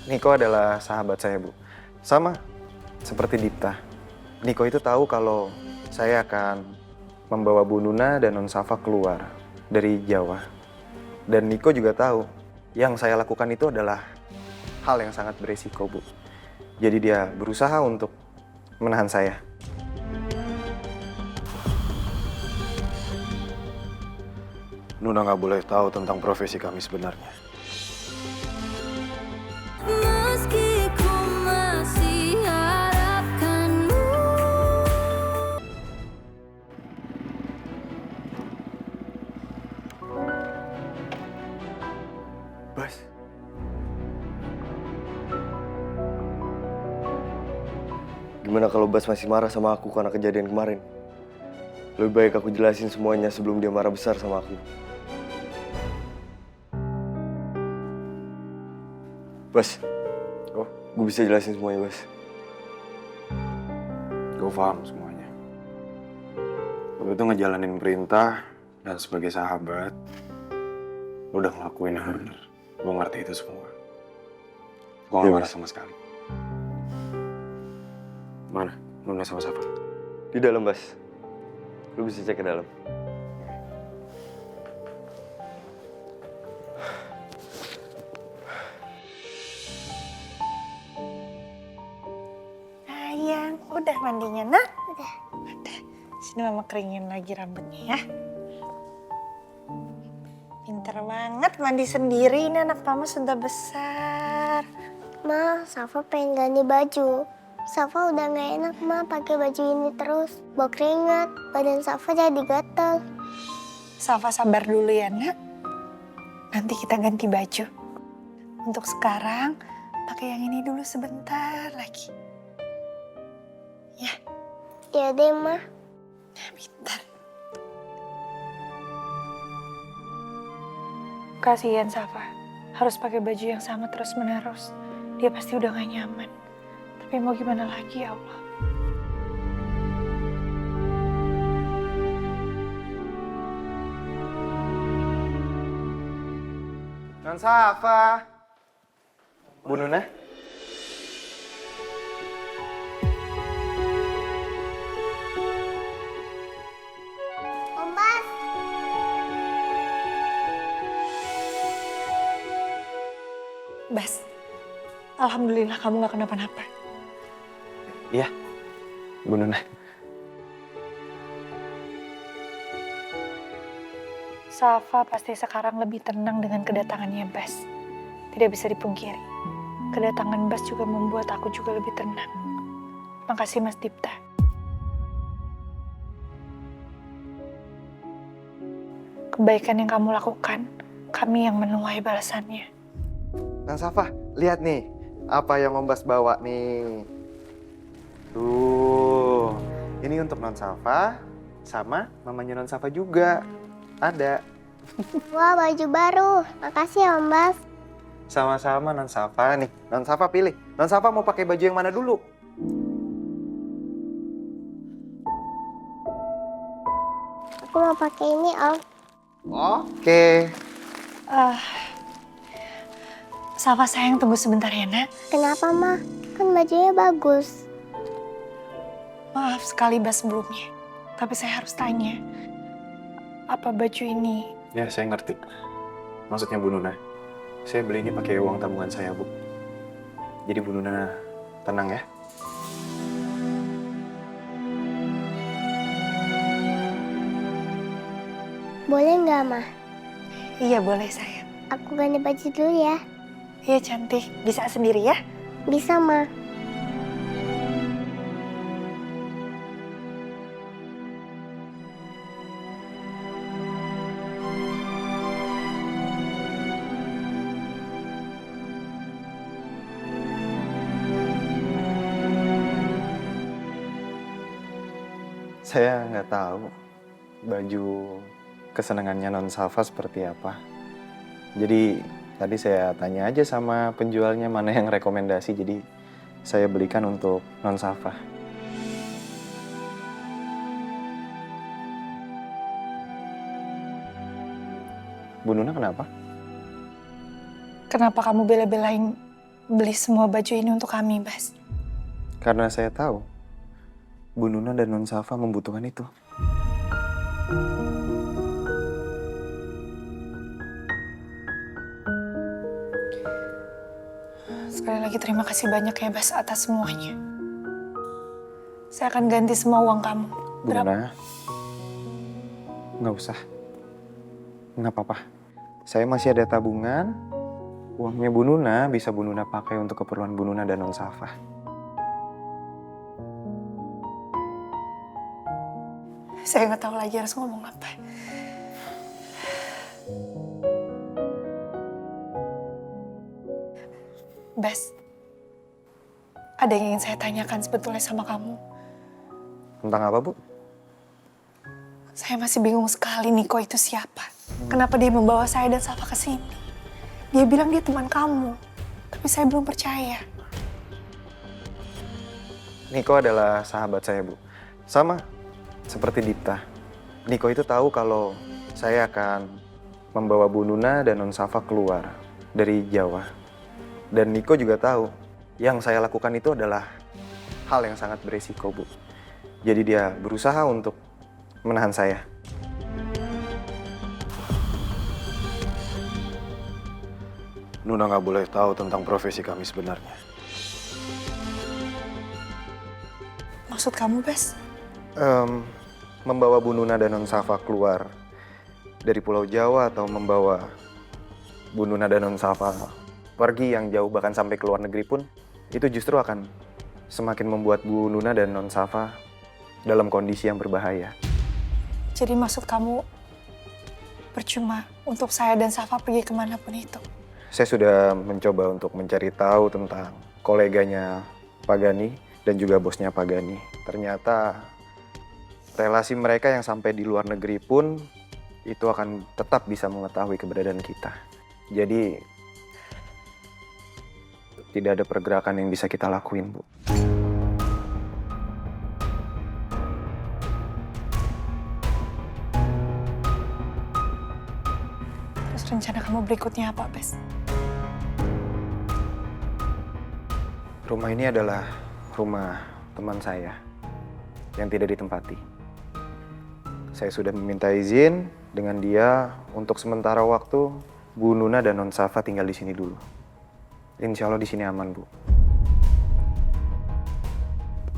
Niko adalah sahabat saya, Bu. Sama seperti Dipta. Niko itu tahu kalau saya akan membawa Bu Nuna dan Non Safa keluar dari Jawa. Dan Niko juga tahu yang saya lakukan itu adalah hal yang sangat beresiko, Bu. Jadi dia berusaha untuk menahan saya. Nuna nggak boleh tahu tentang profesi kami sebenarnya. Meski ku masih harapkanmu. Bas. Gimana kalau Bas masih marah sama aku karena kejadian kemarin? Lebih baik aku jelasin semuanya sebelum dia marah besar sama aku. Bas, gue bisa jelasin semuanya, Bas. Gue paham semuanya. Lo itu ngejalanin perintah dan sebagai sahabat, lo udah ngelakuin yang bener. Gue ngerti itu semua. Gue gak Iya, marah Mas. sama sekali. Mana? Nuna sama siapa? Di dalam, Bas. Lu bisa cek ke dalam. Sayang, udah mandinya, nak? Udah. Sini mama keringin lagi rambutnya ya. Pinter banget mandi sendiri, ini anak mama sudah besar. Ma, Safa pengen ganti baju. Safa udah gak enak, Ma, pakai baju ini terus. Bawa keringat, badan Safa jadi gatel. Safa sabar dulu ya, nak. Nanti kita ganti baju. Untuk sekarang, pakai yang ini dulu sebentar lagi. Ya, Ya deh, Ma. pintar. Kasihan Safa, harus pakai baju yang sama terus-menerus. Dia pasti udah gak nyaman. Tapi mau gimana lagi ya Allah. Non Safa. Bu Nuna. Om Bas. Bas, alhamdulillah kamu gak kenapa-napa. Iya, Bu Nuna. Safa pasti sekarang lebih tenang dengan kedatangannya Bas. Tidak bisa dipungkiri. Kedatangan Bas juga membuat aku juga lebih tenang. Makasih Mas Dipta. Kebaikan yang kamu lakukan, kami yang menuai balasannya. Non Safa, lihat nih. Apa yang Om Bas bawa nih. Tuh, ini untuk Non Safa sama mamanya Non Safa juga. Ada. Wah, baju baru. Makasih ya, Om Bas. Sama-sama Non Safa nih. Non Safa pilih. Non Safa mau pakai baju yang mana dulu? Aku mau pakai ini, Om. Oke. Safa sayang tunggu sebentar ya nak. Kenapa, Ma? Kan bajunya bagus. Maaf sekali Bas sebelumnya. Tapi saya harus tanya. Apa baju ini? Ya, saya ngerti. Maksudnya Bu Nuna, saya beli ini pakai uang tabungan saya, Bu. Jadi Bu Nuna tenang ya. Boleh nggak, Ma? Iya boleh sayang. Aku ganti baju dulu ya. Iya cantik. Bisa sendiri ya? Bisa, Ma. Saya nggak tahu baju kesenangannya Non Safa seperti apa. Jadi tadi saya tanya aja sama penjualnya mana yang rekomendasi. Jadi saya belikan untuk Non Safa. Bu Nuna kenapa? Kenapa kamu bela-belain beli semua baju ini untuk kami, Bas. Karena saya tahu Bu Nuna dan Non Safa membutuhkan itu. Sekali lagi terima kasih banyak ya, Bas, atas semuanya. Saya akan ganti semua uang kamu. Bu Nuna, nggak usah. Nggak apa-apa. Saya masih ada tabungan. Uangnya Bu Nuna bisa Bu Nuna pakai untuk keperluan Bu Nuna dan Non Safa. Saya nggak tahu lagi harus ngomong apa. Bas, ada yang ingin saya tanyakan sebetulnya sama kamu. Tentang apa, Bu? Saya masih bingung sekali Niko itu siapa. Kenapa dia membawa saya dan Safa ke sini? Dia bilang dia teman kamu, tapi saya belum percaya. Niko adalah sahabat saya, Bu. Sama seperti Dipta. Niko itu tahu kalau saya akan membawa Bu Nuna dan Non Safa keluar dari Jawa. Dan Niko juga tahu yang saya lakukan itu adalah hal yang sangat beresiko, Bu. Jadi dia berusaha untuk menahan saya. Nuna nggak boleh tahu tentang profesi kami sebenarnya. Maksud kamu, Bas? Membawa Bu Nuna dan Non Safa keluar dari Pulau Jawa atau membawa Bu Nuna dan Non Safa pergi yang jauh bahkan sampai ke luar negeri pun itu justru akan semakin membuat Bu Nuna dan Non Safa dalam kondisi yang berbahaya. Jadi maksud kamu percuma untuk saya dan Safa pergi kemanapun itu? Saya sudah mencoba untuk mencari tahu tentang koleganya Pak Gani dan juga bosnya Pak Gani. Ternyata relasi mereka yang sampai di luar negeri pun itu akan tetap bisa mengetahui keberadaan kita. Jadi tidak ada pergerakan yang bisa kita lakuin, Bu. Terus rencana kamu berikutnya apa, Bas? Rumah ini adalah rumah teman saya yang tidak ditempati. Saya sudah meminta izin dengan dia untuk sementara waktu Bu Nuna dan Non Safa tinggal di sini dulu. Insya Allah di sini aman, Bu.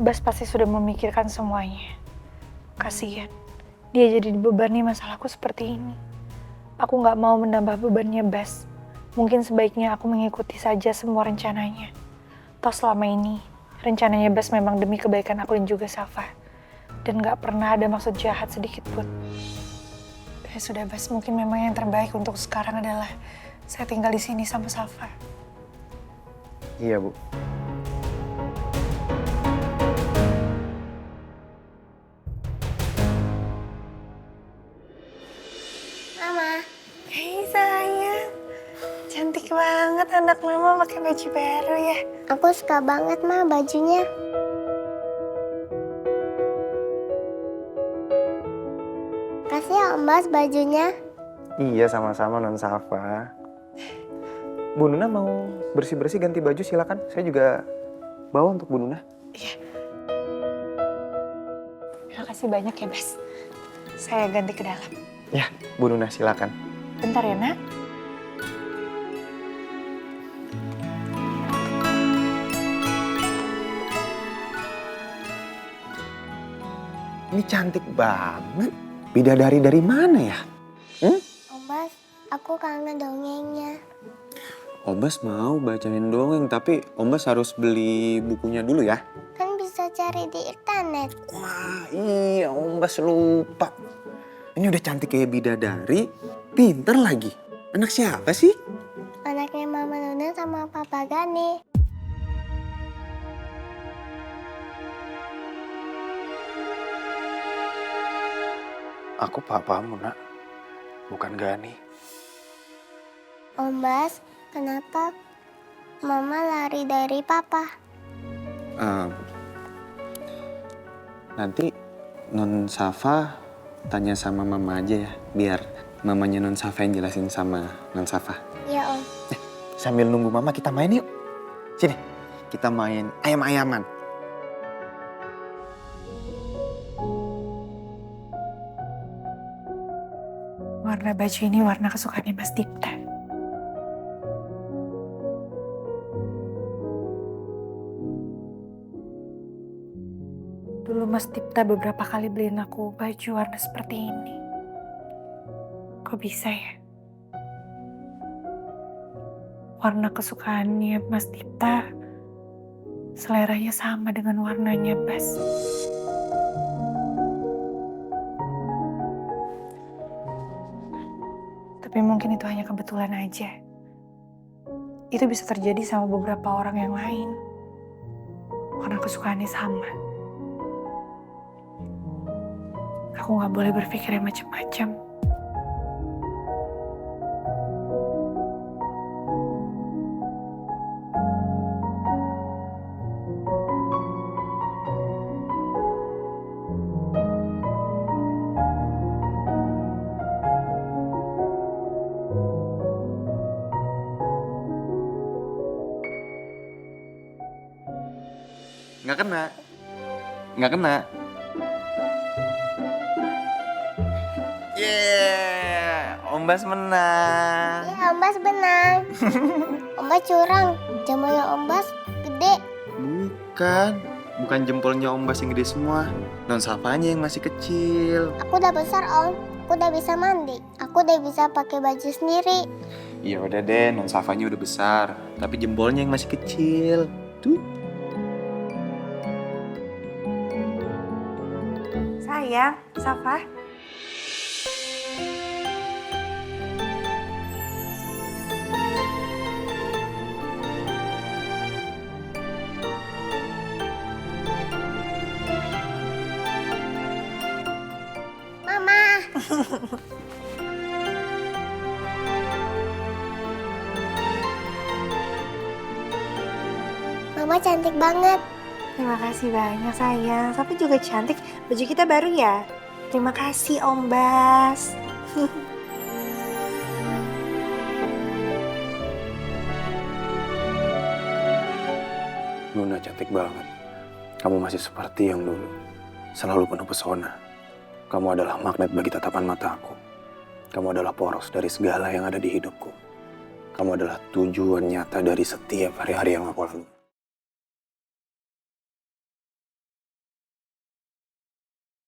Bas pasti sudah memikirkan semuanya. Kasihan, dia jadi dibebani masalahku seperti ini. Aku nggak mau menambah bebannya Bas. Mungkin sebaiknya aku mengikuti saja semua rencananya. Toh selama ini, rencananya Bas memang demi kebaikan aku dan juga Safa. Dan nggak pernah ada maksud jahat sedikit pun. Ya sudah Bas, mungkin memang yang terbaik untuk sekarang adalah saya tinggal di sini sama Safa. Iya, Bu. Mama, Hei sayang, cantik banget anak mama pakai baju baru ya. aku suka banget Ma bajunya. Kasih ya Om Bas bajunya. Iya, sama-sama Non Safa. Bu Nuna mau bersih-bersih ganti baju silakan. Saya juga bawa untuk Bu Nuna. Terima kasih banyak ya Bas. Saya ganti ke dalam. Ya, Bu Nuna silakan. Bentar ya nak. Ini cantik banget. Bidadari dari mana ya? Om Bas, aku kangen dongengnya. Ombas mau bacain dongeng, tapi Ombas harus beli bukunya dulu ya. Kan bisa cari di internet. Wah iya, Ombas lupa. Ini udah cantik kayak bidadari, pinter lagi. Anak siapa sih? Anaknya Mama Nuna sama Papa Gani. Aku papamu, Nak. Bukan Gani. Om Bas, kenapa Mama lari dari Papa? Nanti Non Safa tanya sama Mama aja ya, biar mamanya Non Safa yang jelasin sama Non Safa. Ya Om. Sambil nunggu Mama kita main yuk. Sini, kita main ayam-ayaman. Warna baju ini warna kesukaannya Mas Dipta. Dulu Mas Dipta beberapa kali beliin aku baju warna seperti ini. Kok bisa ya? Warna kesukaannya Mas Dipta seleranya sama dengan warnanya Bas. Tapi mungkin itu hanya kebetulan aja. Itu bisa terjadi sama beberapa orang yang lain. Warna kesukaannya sama. Aku nggak boleh berpikir yang macam-macam. Nggak kena. Nggak kena. Yeah, Om Bas menang. Iya, Om Bas benang. Om Bas curang. Jamalnya Om Bas gede. Bukan jempolnya Om Bas yang gede semua. Non Safanya yang masih kecil. Aku udah besar, Om. Aku udah bisa mandi. Aku udah bisa pakai baju sendiri. Ya udah deh, Non Safanya udah besar, tapi jempolnya yang masih kecil. Tuh. Sayang, Safa. Mama. Mama cantik banget. Terima kasih banyak sayang. Safa juga cantik. Baju kita baru ya. Terima kasih Om Bas. Luna cantik banget. Kamu masih seperti yang dulu. Selalu penuh pesona. Kamu adalah magnet bagi tatapan mataku. Kamu adalah poros dari segala yang ada di hidupku. Kamu adalah tujuan nyata dari setiap hari-hari yang aku lalui.